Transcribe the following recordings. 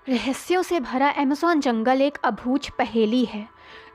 रहस्यों से भरा अमेज़न जंगल एक अबूझ पहेली है।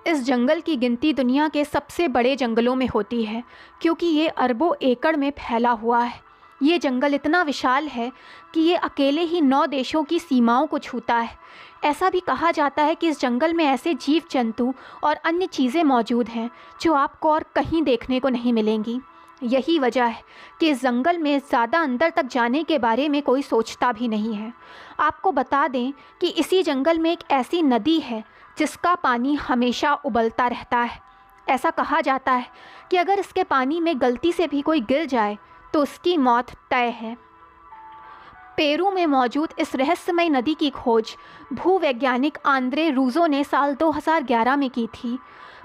इस जंगल की गिनती दुनिया के सबसे बड़े जंगलों में होती है, क्योंकि ये अरबों एकड़ में फैला हुआ है। ये जंगल इतना विशाल है कि ये अकेले ही 9 देशों की सीमाओं को छूता है। ऐसा भी कहा जाता है कि इस जंगल में ऐसे जीव जंतु और अन्य चीज़ें मौजूद हैं जो आपको और कहीं देखने को नहीं मिलेंगी। यही वजह है कि इस जंगल में ज़्यादा अंदर तक जाने के बारे में कोई सोचता भी नहीं है। आपको बता दें कि इसी जंगल में एक ऐसी नदी है जिसका पानी हमेशा उबलता रहता है। ऐसा कहा जाता है कि अगर इसके पानी में गलती से भी कोई गिर जाए तो उसकी मौत तय है। पेरू में मौजूद इस रहस्यमय नदी की खोज भूवैज्ञानिक आंद्रे रूजो ने साल 2011 में की थी।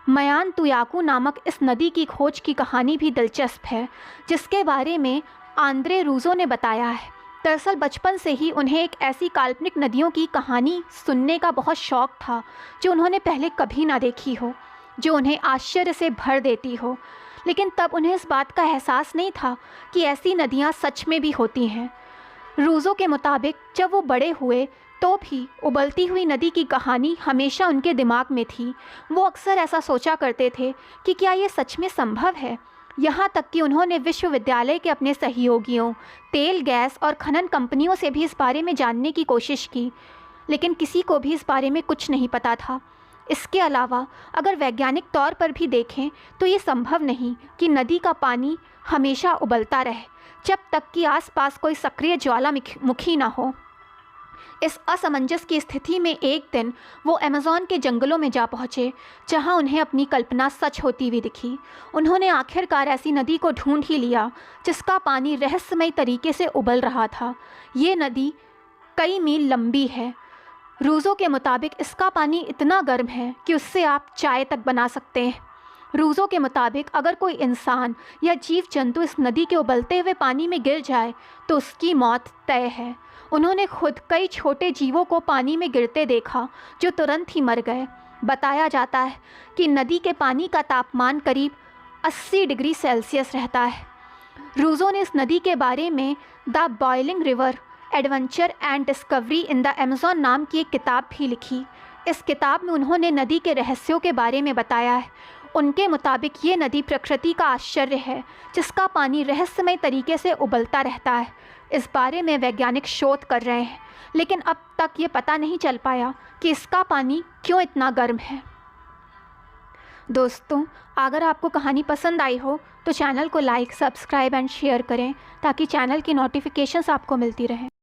मयान तुयाकू नामक इस नदी की खोज की कहानी भी दिलचस्प है, जिसके बारे में आंद्रे रूजो ने बताया है। दरअसल बचपन से ही उन्हें एक ऐसी काल्पनिक नदियों की कहानी सुनने का बहुत शौक़ था जो उन्होंने पहले कभी ना देखी हो, जो उन्हें आश्चर्य से भर देती हो। लेकिन तब उन्हें इस बात का एहसास नहीं था कि ऐसी नदियाँ सच में भी होती हैं। रूजो के मुताबिक जब वो बड़े हुए तो भी उबलती हुई नदी की कहानी हमेशा उनके दिमाग में थी। वो अक्सर ऐसा सोचा करते थे कि क्या ये सच में संभव है। यहाँ तक कि उन्होंने विश्वविद्यालय के अपने सहयोगियों, तेल, गैस और खनन कंपनियों से भी इस बारे में जानने की कोशिश की, लेकिन किसी को भी इस बारे में कुछ नहीं पता था। इसके अलावा अगर वैज्ञानिक तौर पर भी देखें तो ये संभव नहीं कि नदी का पानी हमेशा उबलता रहे जब तक कि आसपास कोई सक्रिय ज्वालामुखी ना हो। इस असमंजस की स्थिति में एक दिन वो अमेज़न के जंगलों में जा पहुँचे, जहाँ उन्हें अपनी कल्पना सच होती हुई दिखी। उन्होंने आखिरकार ऐसी नदी को ढूंढ ही लिया जिसका पानी रहस्यमय तरीके से उबल रहा था। ये नदी कई मील लंबी है। रूजो के मुताबिक इसका पानी इतना गर्म है कि उससे आप चाय तक बना सकते हैं। रूजो के मुताबिक अगर कोई इंसान या जीव जंतु इस नदी के उबलते हुए पानी में गिर जाए तो उसकी मौत तय है। उन्होंने खुद कई छोटे जीवों को पानी में गिरते देखा जो तुरंत ही मर गए। बताया जाता है कि नदी के पानी का तापमान करीब 80 डिग्री सेल्सियस रहता है। रूजो ने इस नदी के बारे में the boiling river adventure and discovery in the Amazon नाम की एक किताब भी लिखी। इस किताब में उन्होंने नदी के रहस्यों के बारे में बताया है। उनके मुताबिक ये नदी प्रकृति का आश्चर्य है जिसका पानी रहस्यमय तरीके से उबलता रहता है। इस बारे में वैज्ञानिक शोध कर रहे हैं, लेकिन अब तक ये पता नहीं चल पाया कि इसका पानी क्यों इतना गर्म है। दोस्तों, अगर आपको कहानी पसंद आई हो तो चैनल को लाइक, सब्सक्राइब एंड शेयर करें ताकि चैनल की नोटिफिकेशंस आपको मिलती रहें।